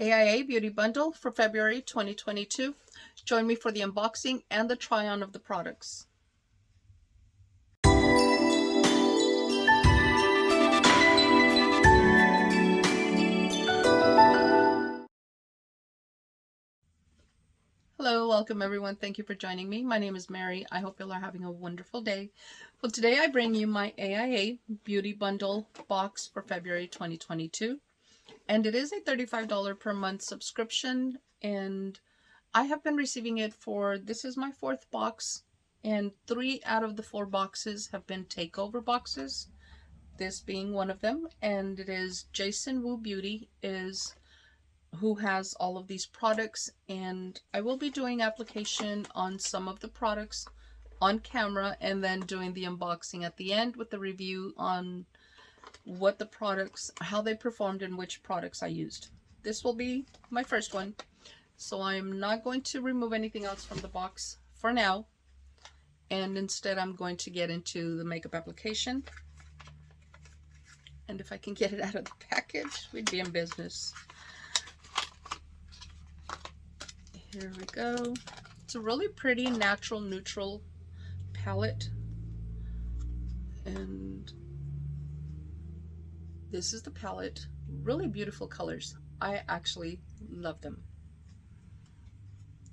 AIA Beauty Bundle for February 2022. Join me for the unboxing and the try-on of the products. Hello, welcome everyone. Thank you for joining me. My name is Mary. I hope you all are having a wonderful day. Well, today I bring you my AIA Beauty Bundle box for February 2022. And it is a $35 per month subscription, and I have been receiving it for, this is my 4th box, and 3 out of the 4 boxes have been takeover boxes, this being one of them. And it is Jason Wu Beauty is who has all of these products, and I will be doing application on some of the products on camera and then doing the unboxing at the end with the review on what the products, how they performed, and which products I used. This will be my first one, so I'm not going to remove anything else from the box for now, and instead I'm going to get into the makeup application. And if I can get it out of the package, we'd be in business. Here we go. It's a really pretty natural neutral palette, and this is the palette. Really beautiful colors. I actually love them.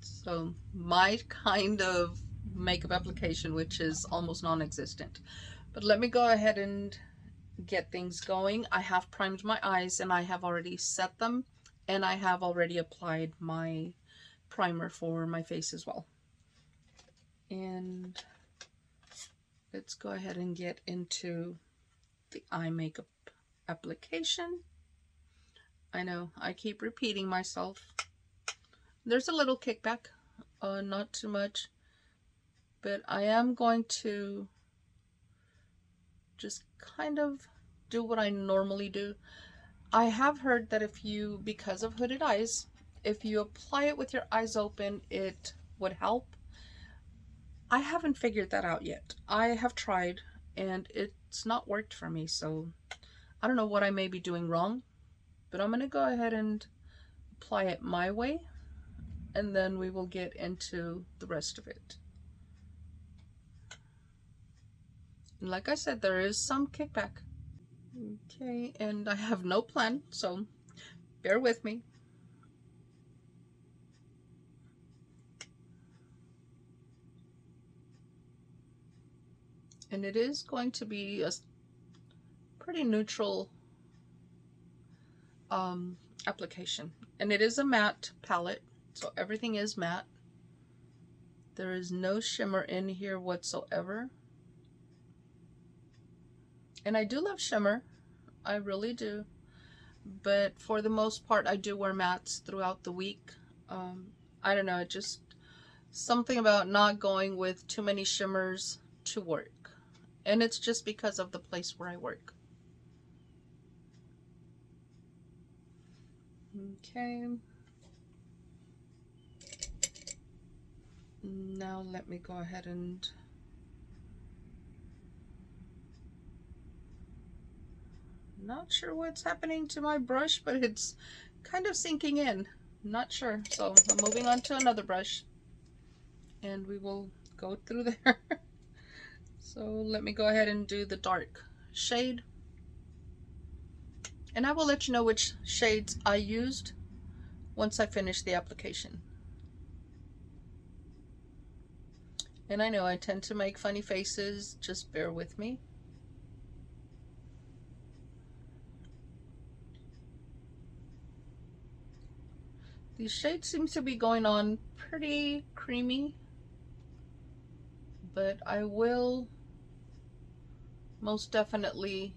So my kind of makeup application, which is almost non-existent. But let me go ahead and get things going. I have primed my eyes and I have already set them, and I have already applied my primer for my face as well. And let's go ahead and get into the eye makeup application. I know I keep repeating myself. There's a little kickback, not too much, but I am going to just kind of do what I normally do. I have heard that if you, because of hooded eyes, if you apply it with your eyes open, it would help. I haven't figured that out yet. I have tried and it's not worked for me, so I don't know what I may be doing wrong, but I'm going to go ahead and apply it my way, and then we will get into the rest of it. And like I said, there is some kickback. Okay, and I have no plan, so bear with me. And it is going to be a pretty neutral application. And it is a matte palette, so everything is matte. There is no shimmer in here whatsoever. And I do love shimmer. I really do. But for the most part, I do wear mattes throughout the week. I don't know, just something about not going with too many shimmers to work. And it's just because of the place where I work. Okay. Now let me go ahead and not sure what's happening to my brush, but it's kind of sinking in. Not sure. So I'm moving on to another brush and we will go through there. So let me go ahead and do the dark shade. And I will let you know which shades I used once I finish the application. And I know I tend to make funny faces, just bear with me. These shades seem to be going on pretty creamy, but I will most definitely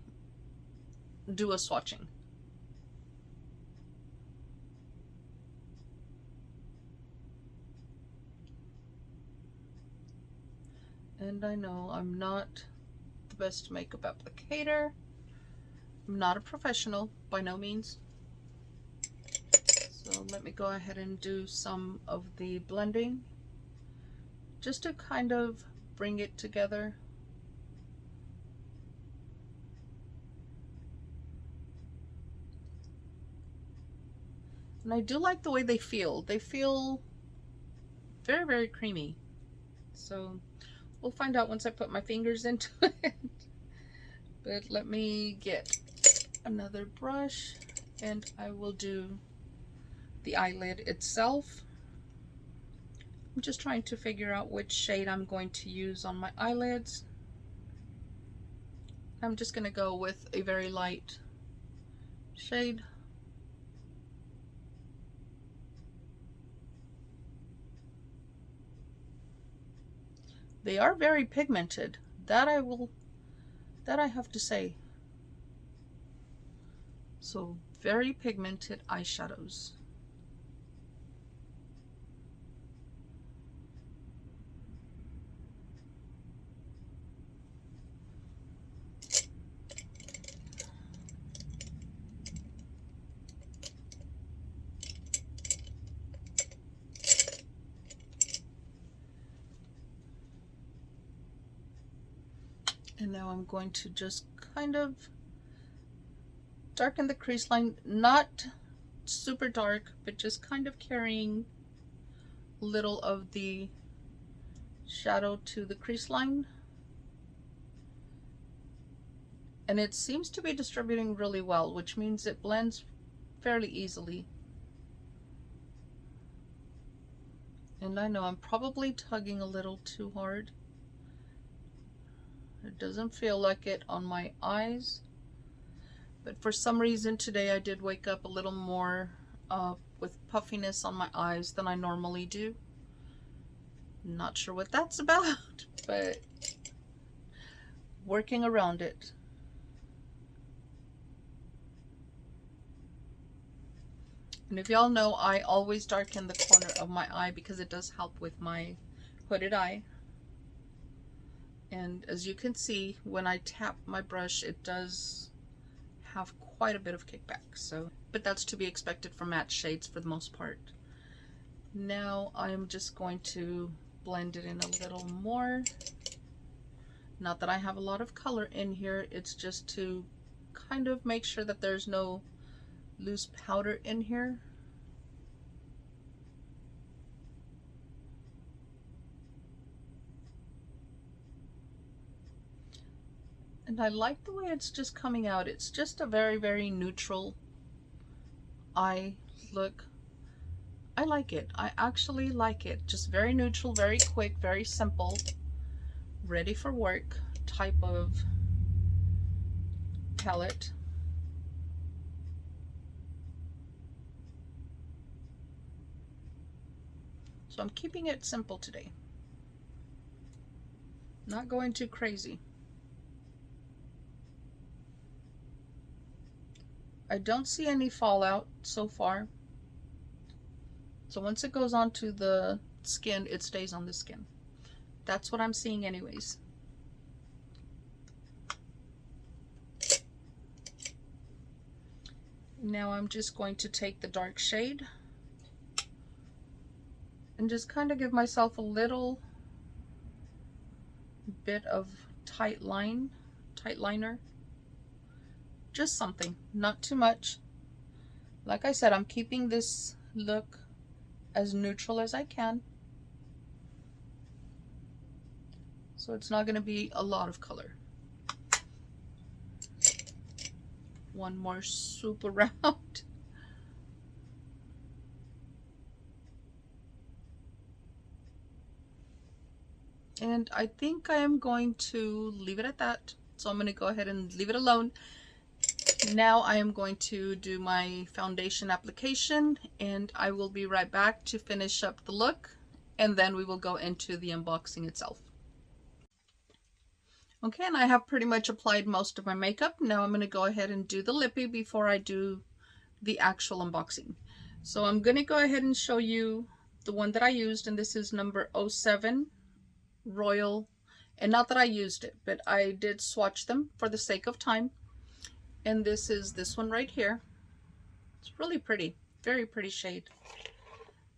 do a swatching. And I know I'm not the best makeup applicator. I'm not a professional by no means. So let me go ahead and do some of the blending just to kind of bring it together. And I do like the way they feel. They feel very, very creamy. So we'll find out once I put my fingers into it. But let me get another brush and I will do the eyelid itself. I'm just trying to figure out which shade I'm going to use on my eyelids. I'm just going to go with a very light shade. They are very pigmented. That I have to say. So very pigmented eyeshadows. And now I'm going to just kind of darken the crease line, not super dark, but just kind of carrying a little of the shadow to the crease line. And it seems to be distributing really well, which means it blends fairly easily. And I know I'm probably tugging a little too hard. It doesn't feel like it on my eyes, but for some reason today I did wake up a little more with puffiness on my eyes than I normally do. Not sure what that's about, but working around it. And if y'all know, I always darken the corner of my eye because it does help with my hooded eye. And as you can see, when I tap my brush, it does have quite a bit of kickback. So, but that's to be expected for matte shades for the most part. Now I'm just going to blend it in a little more. Not that I have a lot of color in here, it's just to kind of make sure that there's no loose powder in here. And I like the way it's just coming out. It's just a very, very neutral eye look. I like it. I actually like it. Just very neutral, very quick, very simple, ready for work type of palette. So I'm keeping it simple today. Not going too crazy. I don't see any fallout so far. So once it goes onto the skin, it stays on the skin. That's what I'm seeing anyways. Now I'm just going to take the dark shade and just kind of give myself a little bit of tight liner. Just something, not too much. Like I said, I'm keeping this look as neutral as I can. So it's not going to be a lot of color. One more swoop around. And I think I am going to leave it at that. So I'm going to go ahead and leave it alone. Now I am going to do my foundation application and I will be right back to finish up the look and then we will go into the unboxing itself. Okay, and I have pretty much applied most of my makeup. Now I'm going to go ahead and do the lippy before I do the actual unboxing. So I'm going to go ahead and show you the one that I used, and this is number 07 Royal. And not that I used it, but I did swatch them for the sake of time. And this is this one right here. It's really pretty, very pretty shade.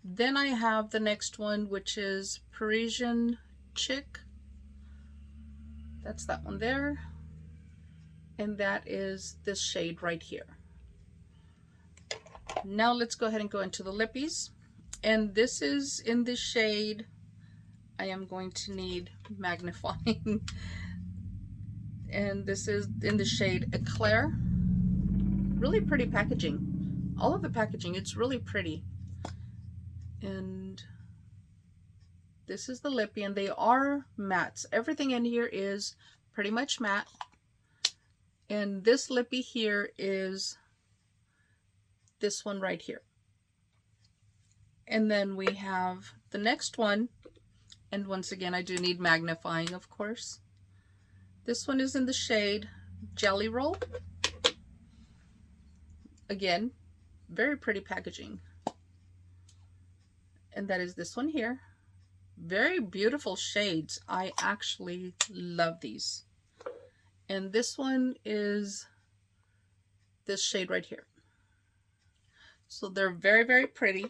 Then I have the next one, which is Parisian Chick. That's that one there. And that is this shade right here. Now let's go ahead and go into the lippies. And this is in the shade, I am going to need magnifying. And this is in the shade Eclair. Really pretty packaging. All of the packaging, it's really pretty. And this is the lippy, and they are mattes. Everything in here is pretty much matte. And this lippy here is this one right here. And then we have the next one, and once again I do need magnifying, of course. This one is in the shade Jelly Roll. Again, very pretty packaging. And that is this one here. Very beautiful shades. I actually love these. And this one is this shade right here. So they're very, very pretty.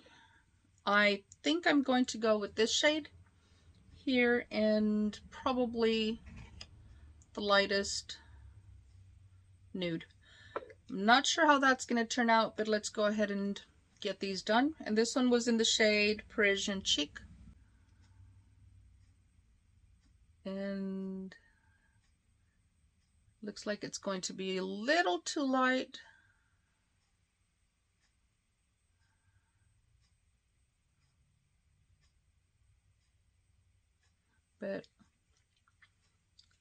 I think I'm going to go with this shade here and probably the lightest nude. I'm not sure how that's going to turn out, but let's go ahead and get these done. And this one was in the shade Parisian Cheek. And looks like it's going to be a little too light. But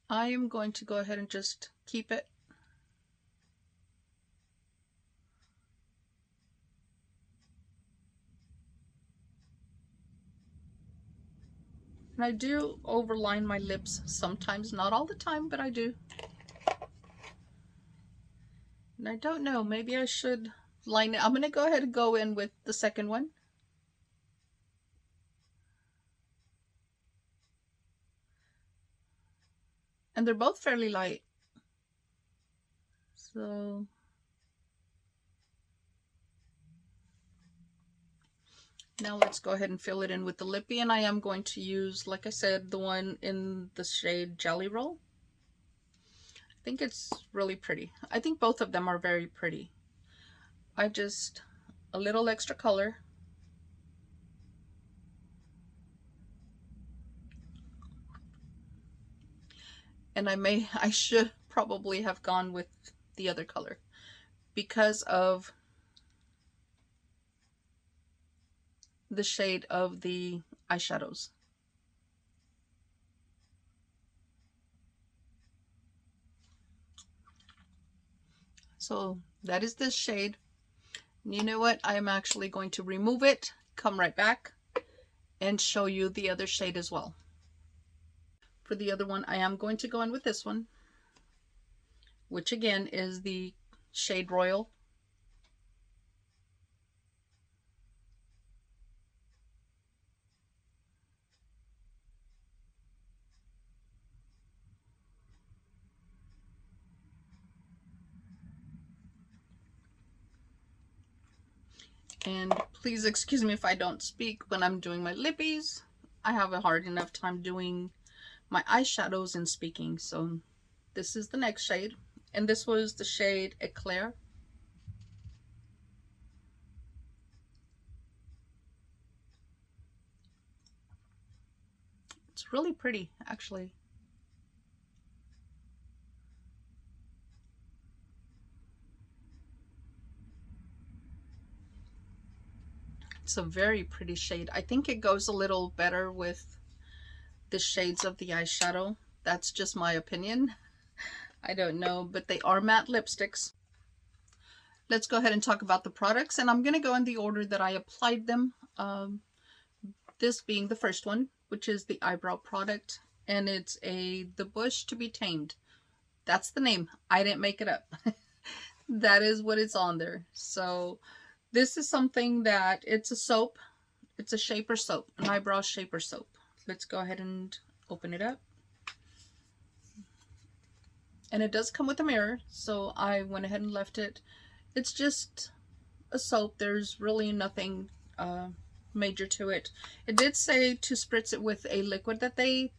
I am going to go ahead and just keep it. And I do overline my lips sometimes, not all the time, but I do. And I don't know, maybe I should line it. I'm going to go ahead and go in with the second one. And they're both fairly light. So now let's go ahead and fill it in with the lippy, and I am going to use, like I said, the one in the shade Jelly Roll. I think it's really pretty. I think both of them are very pretty. I just, a little extra color. And I should probably have gone with the other color because of the shade of the eyeshadows. So that is this shade. And you know what? I am actually going to remove it, come right back, and show you the other shade as well. For the other one, I am going to go in with this one, which again is the shade Royal. And please excuse me if I don't speak when I'm doing my lippies. I have a hard enough time doing my eyeshadows and speaking. So this is the next shade, and this was the shade Eclair. It's really pretty, actually. It's a very pretty shade. I think it goes a little better with the shades of the eyeshadow. That's just my opinion. I don't know, but they are matte lipsticks. Let's go ahead and talk about the products, and I'm going to go in the order that I applied them. This being the first one, which is the eyebrow product, and it's the bush to be tamed. That's the name. I didn't make it up. That is what it's on there. So this is something that, it's a soap. It's a shaper soap, an eyebrow shaper soap. Let's go ahead and open it up. And it does come with a mirror, so I went ahead and left it. It's just a soap. There's really nothing major to it. It did say to spritz it with a liquid that they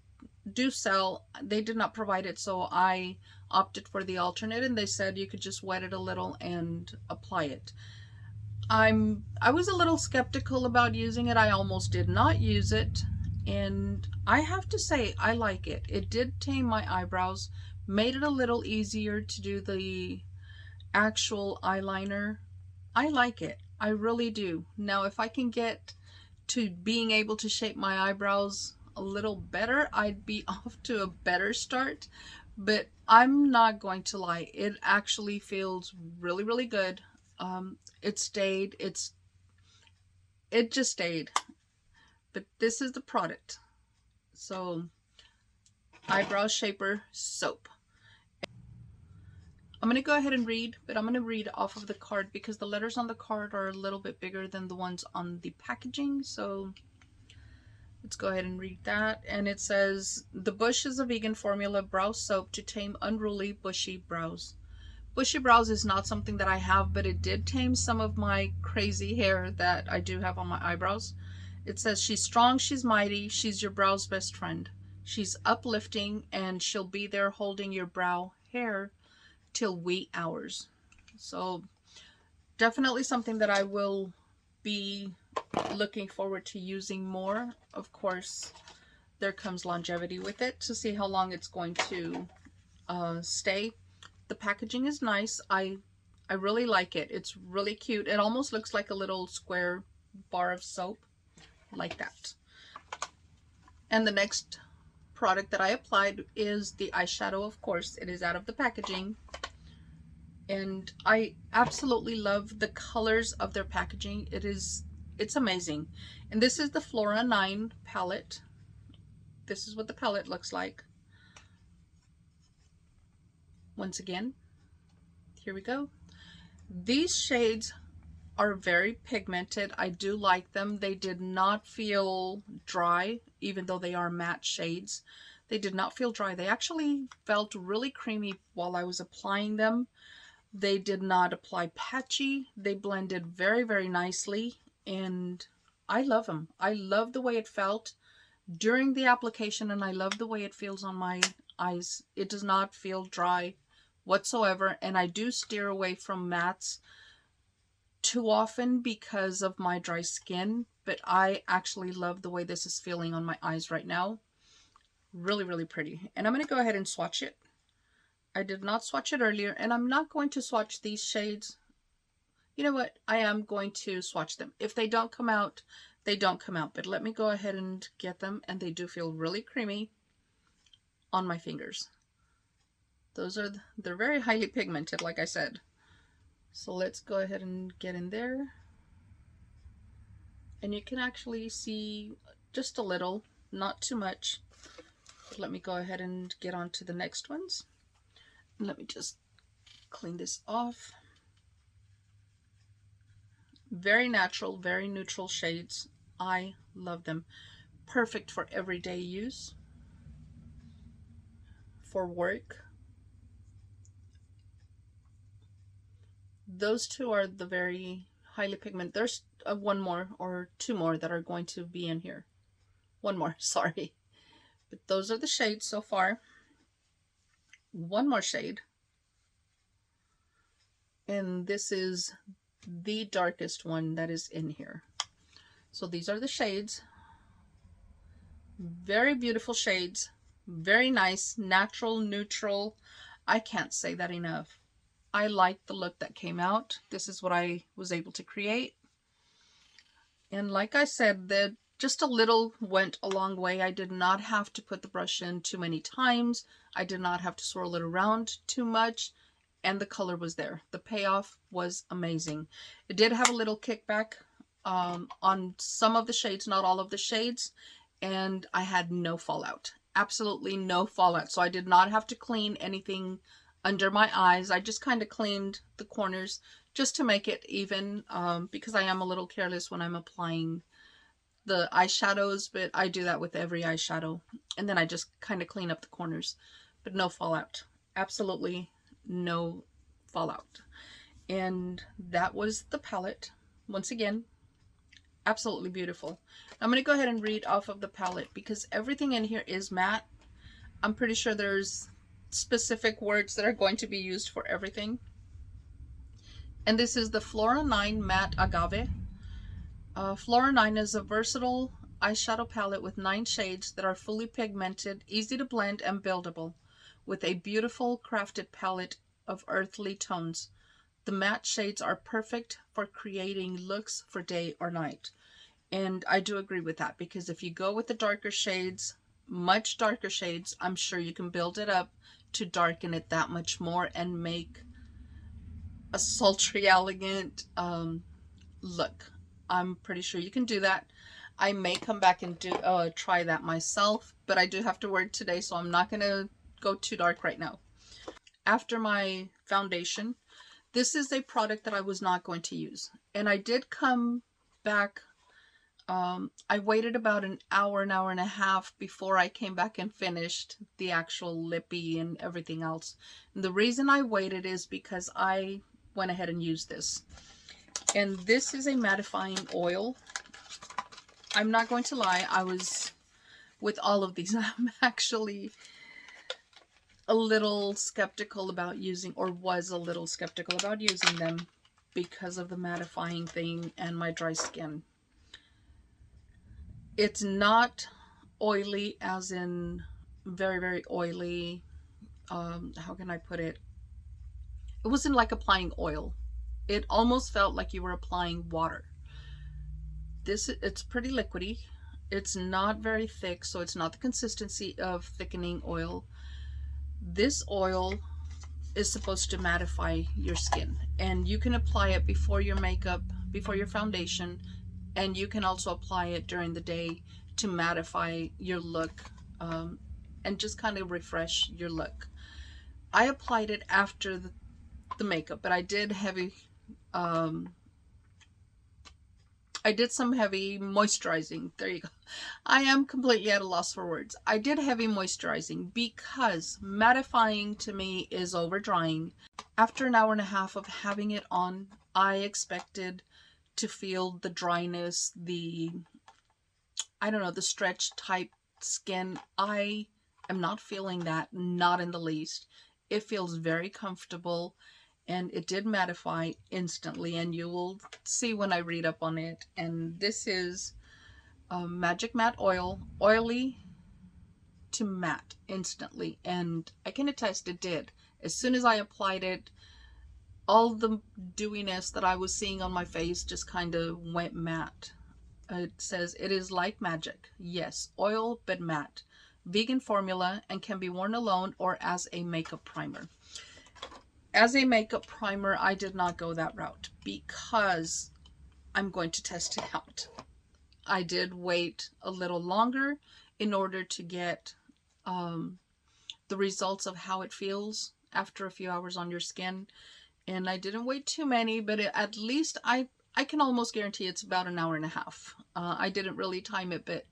do sell. They did not provide it, so I opted for the alternate, and they said you could just wet it a little and apply it. I was a little skeptical about using it. I almost did not use it, and I have to say I like it. It did tame my eyebrows, made it a little easier to do the actual eyeliner. I like it. I really do. Now, if I can get to being able to shape my eyebrows a little better, I'd be off to a better start. But I'm not going to lie, it actually feels really, really good. It stayed. It just stayed. But this is the product. So, Eyebrow Shaper Soap. I'm going to go ahead and read, but I'm going to read off of the card because the letters on the card are a little bit bigger than the ones on the packaging. So let's go ahead and read that. And it says, the Bush is a vegan formula brow soap to tame unruly bushy brows. Bushy brows is not something that I have, but it did tame some of my crazy hair that I do have on my eyebrows. It says, she's strong, she's mighty, she's your brow's best friend. She's uplifting, and she'll be there holding your brow hair till wee hours. So definitely something that I will be looking forward to using more. Of course, there comes longevity with it to see how long it's going to stay. The packaging is nice. I really like it. It's really cute. It almost looks like a little square bar of soap, like that. And the next product that I applied is the eyeshadow. Of course, it is out of the packaging. And I absolutely love the colors of their packaging. It's amazing. And this is the Flora 9 palette. This is what the palette looks like. Once again, here we go. These shades are very pigmented. I do like them. They did not feel dry, even though they are matte shades. They did not feel dry. They actually felt really creamy while I was applying them. They did not apply patchy. They blended very, very nicely, and I love them. I love the way it felt during the application, and I love the way it feels on my eyes. It does not feel dry whatsoever, and I do steer away from mattes too often because of my dry skin, but I actually love the way this is feeling on my eyes right now. Really, really pretty. And I'm going to go ahead and swatch it. I did not swatch it earlier, and I'm not going to swatch these shades. You know what? I am going to swatch them. If they don't come out, they don't come out. But let me go ahead and get them, and they do feel really creamy on my fingers. They're very highly pigmented, like I said. So let's go ahead and get in there. And you can actually see just a little, not too much. But let me go ahead and get on to the next ones. Let me just clean this off. Very natural, very neutral shades. I love them. Perfect for everyday use. For work. Those two are the very highly pigmented. There's one more or two more that are going to be in here. One more, sorry. But those are the shades so far. One more shade, and this is the darkest one that is in here. So these are the shades. Very beautiful shades, very nice, natural, neutral. I can't say that enough. I like the look that came out. This is what I was able to create, and like I said, that just a little went a long way. I did not have to put the brush in too many times. I did not have to swirl it around too much, and the color was there. The payoff was amazing. It did have a little kickback on some of the shades, not all of the shades, and I had no fallout. Absolutely no fallout. So I did not have to clean anything under my eyes. I just kind of cleaned the corners just to make it even, because I am a little careless when I'm applying the eyeshadows, but I do that with every eyeshadow, and then I just kind of clean up the corners, but no fallout. Absolutely no fallout. And that was the palette. Once again, absolutely beautiful. I'm going to go ahead and read off of the palette because everything in here is matte. I'm pretty sure there's specific words that are going to be used for everything. And this is the Flora 9 Matte Agave. Flora 9 is a versatile eyeshadow palette with 9 shades that are fully pigmented, easy to blend, and buildable, with a beautiful crafted palette of earthly tones. The matte shades are perfect for creating looks for day or night. And I do agree with that, because if you go with the darker shades, much darker shades, I'm sure you can build it up to darken it that much more and make a sultry, elegant look. I'm pretty sure you can do that. I may come back and try that myself, but I do have to work today, so I'm not going to go too dark right now. After my foundation, this is a product that I was not going to use. And I did come back, I waited about an hour and a half before I came back and finished the actual lippy and everything else. And the reason I waited is because I went ahead and used this. And this is a mattifying oil. I'm not going to lie, I was, with all of these, I'm actually a little skeptical about using, or was a little skeptical about using them because of the mattifying thing and my dry skin. It's not oily as in very, very oily. How can I put it? It wasn't like applying oil. It almost felt like you were applying water. It's pretty liquidy. It's not very thick, so it's not the consistency of thickening oil. This oil is supposed to mattify your skin, and you can apply it before your makeup, before your foundation, and you can also apply it during the day to mattify your look and just kind of refresh your look. I applied it after the makeup, but I did some heavy moisturizing. There you go. I am completely at a loss for words. I did heavy moisturizing because mattifying to me is over drying. After an hour and a half of having it on, I expected to feel the dryness, I don't know, the stretch type skin. I am not feeling that, not in the least. It feels very comfortable. And it did mattify instantly, and you will see when I read up on it. And this is Magic Matte Oil, oily to matte instantly. And I can attest it did. As soon as I applied it, all the dewiness that I was seeing on my face just kind of went matte. It says it is like magic. Yes, oil but matte. Vegan formula and can be worn alone or as a makeup primer. As a makeup primer, I did not go that route because I'm going to test it out. I did wait a little longer in order to get the results of how it feels after a few hours on your skin. And I didn't wait too many, but at least I can almost guarantee it's about an hour and a half. I didn't really time it, but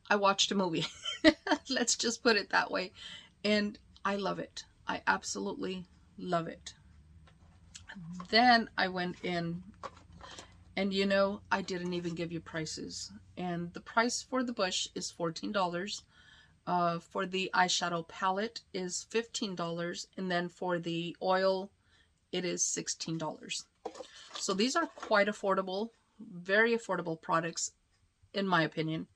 I watched a movie. Let's just put it that way. And I love it. I absolutely love it. Then I went in, and you know, I didn't even give you prices. And the price for the bush is $14. For the eyeshadow palette is $15. And then for the oil, it is $16. So these are quite affordable, very affordable products, in my opinion.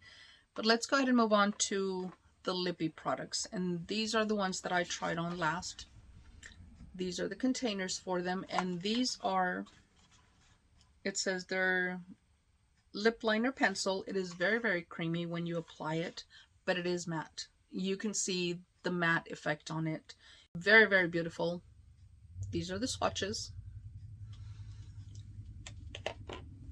But let's go ahead and move on to the lippy products. And these are the ones that I tried on last. These are the containers for them, and these are, it says they're lip liner pencil. It is very, very creamy when you apply it, but it is matte. You can see the matte effect on it. Very, very beautiful. These are the swatches.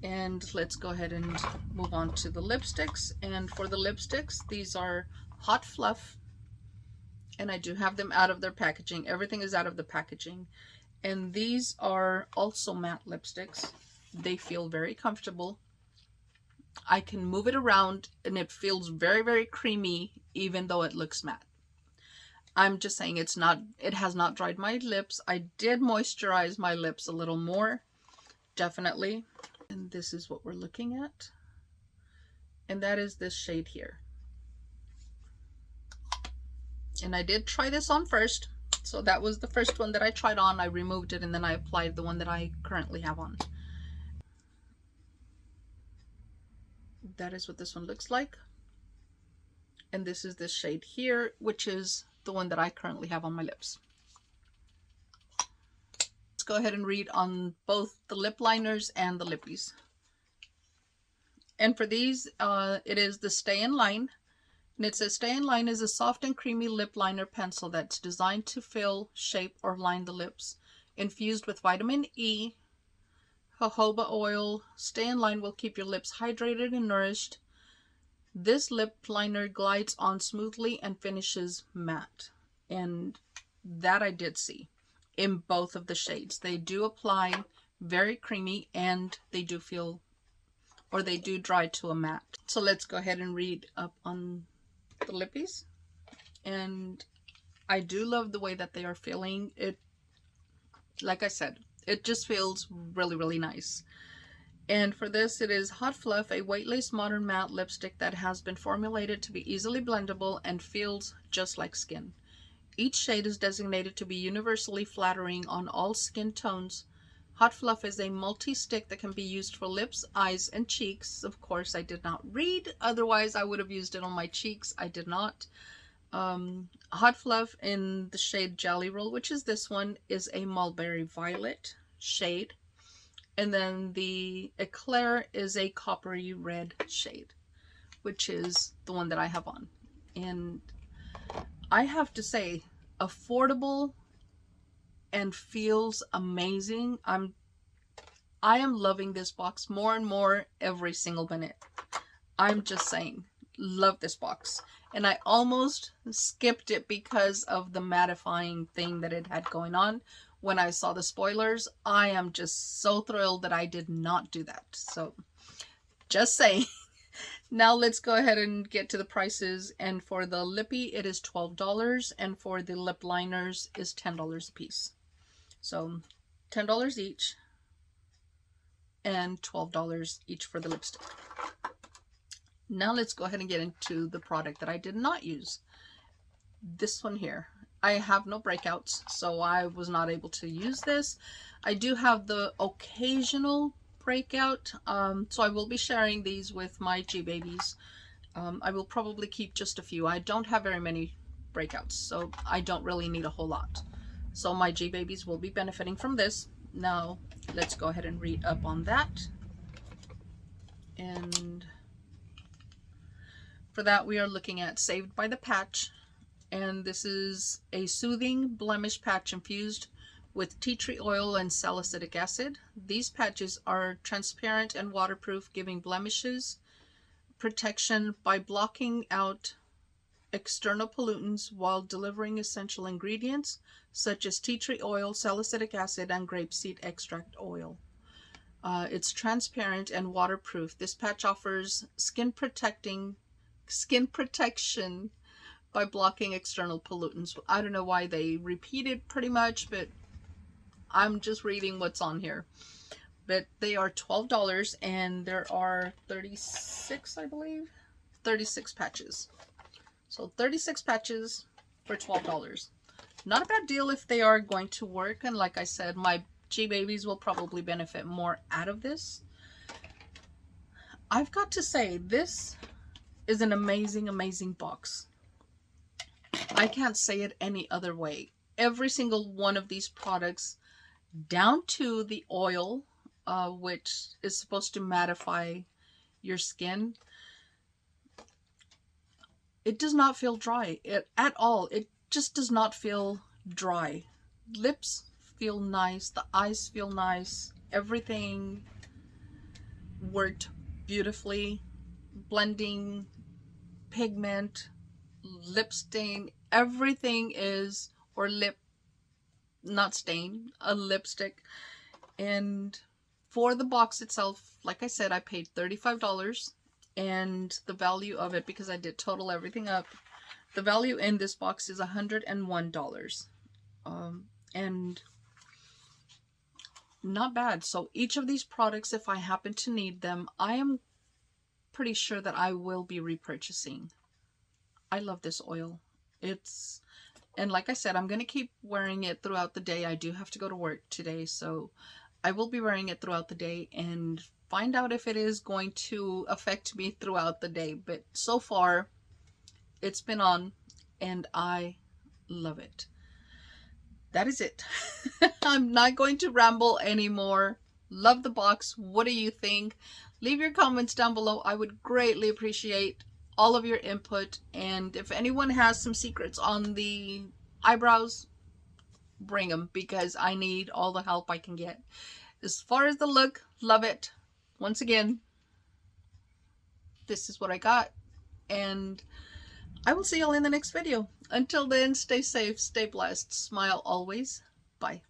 And let's go ahead and move on to the lipsticks. And for the lipsticks, these are Hot Fluff. And I do have them out of their packaging. Everything is out of the packaging. And these are also matte lipsticks. They feel very comfortable. I can move it around and it feels very, very creamy, even though it looks matte. I'm just saying it has not dried my lips. I did moisturize my lips a little more, definitely. And this is what we're looking at. And that is this shade here. And I did try this on first. So that was the first one that I tried on. I removed it and then I applied the one that I currently have on. That is what this one looks like. And this is this shade here, which is the one that I currently have on my lips. Let's go ahead and read on both the lip liners and the lippies. And for these, it is the Stay in Line. And it says, Stay in Line is a soft and creamy lip liner pencil that's designed to fill, shape, or line the lips. Infused with vitamin E, jojoba oil, Stay in Line will keep your lips hydrated and nourished. This lip liner glides on smoothly and finishes matte. And that I did see in both of the shades. They do apply very creamy and they do feel, or they do dry to a matte. So let's go ahead and read up on the lippies. And I do love the way that they are feeling. It, like I said, it just feels really, really nice. And for this, it is Hot Fluff, a weightless modern matte lipstick that has been formulated to be easily blendable and feels just like skin. Each shade is designated to be universally flattering on all skin tones. Hot Fluff is a multi-stick that can be used for lips, eyes, and cheeks. Of course, I did not read, otherwise I would have used it on my cheeks. I did not. Hot Fluff in the shade Jelly Roll, which is this one, is a Mulberry Violet shade. And then the Eclair is a coppery red shade, which is the one that I have on. And I have to say, affordable and feels amazing. I am loving this box more and more every single minute. I'm just saying, love this box. And I almost skipped it because of the mattifying thing that it had going on. When I saw the spoilers, I am just so thrilled that I did not do that. So, just saying. Now let's go ahead and get to the prices. And for the lippy, it is $12. And for the lip liners is $10 a piece. So, $10 each. And $12 each for the lipstick. Now let's go ahead and get into the product that I did not use. This one here. I have no breakouts, so I was not able to use this. I do have the occasional breakout, so I will be sharing these with my G-Babies. I will probably keep just a few. I don't have very many breakouts, so I don't really need a whole lot. So my G-Babies will be benefiting from this. Now, let's go ahead and read up on that. And for that, we are looking at Saved by the Patch. And this is a soothing blemish patch infused with tea tree oil and salicylic acid. These patches are transparent and waterproof, giving blemishes protection by blocking out external pollutants while delivering essential ingredients such as tea tree oil, salicylic acid, and grapeseed extract oil. It's transparent and waterproof. This patch offers skin protection by blocking external pollutants. I don't know why they repeat it pretty much, but I'm just reading what's on here. But they are $12 and there are 36, I believe. 36 patches. So 36 patches for $12. Not a bad deal if they are going to work. And like I said, my G-Babies will probably benefit more out of this. I've got to say, this is an amazing, amazing box. I can't say it any other way. Every single one of these products, down to the oil, which is supposed to mattify your skin, it does not feel dry at all. It just does not feel dry. Lips feel nice. The eyes feel nice. Everything worked beautifully. Blending, pigment, lip stain, everything is, or lip, not stain, a lipstick. And for the box itself, like I said, I paid $35, and the value of it, because I did total everything up, the value in this box is $101. And not bad. So each of these products, if I happen to need them, I am pretty sure that I will be repurchasing. I love this oil. It's And like I said, I'm going to keep wearing it throughout the day. I do have to go to work today, so I will be wearing it throughout the day and find out if it is going to affect me throughout the day. But so far, it's been on and I love it. That is it. I'm not going to ramble anymore. Love the box. What do you think? Leave your comments down below. I would greatly appreciate all of your input. And if anyone has some secrets on the eyebrows, bring them, because I need all the help I can get. As far as the look, love it. Once again, this is what I got. And I will see y'all in the next video. Until then, stay safe, stay blessed, smile always. Bye.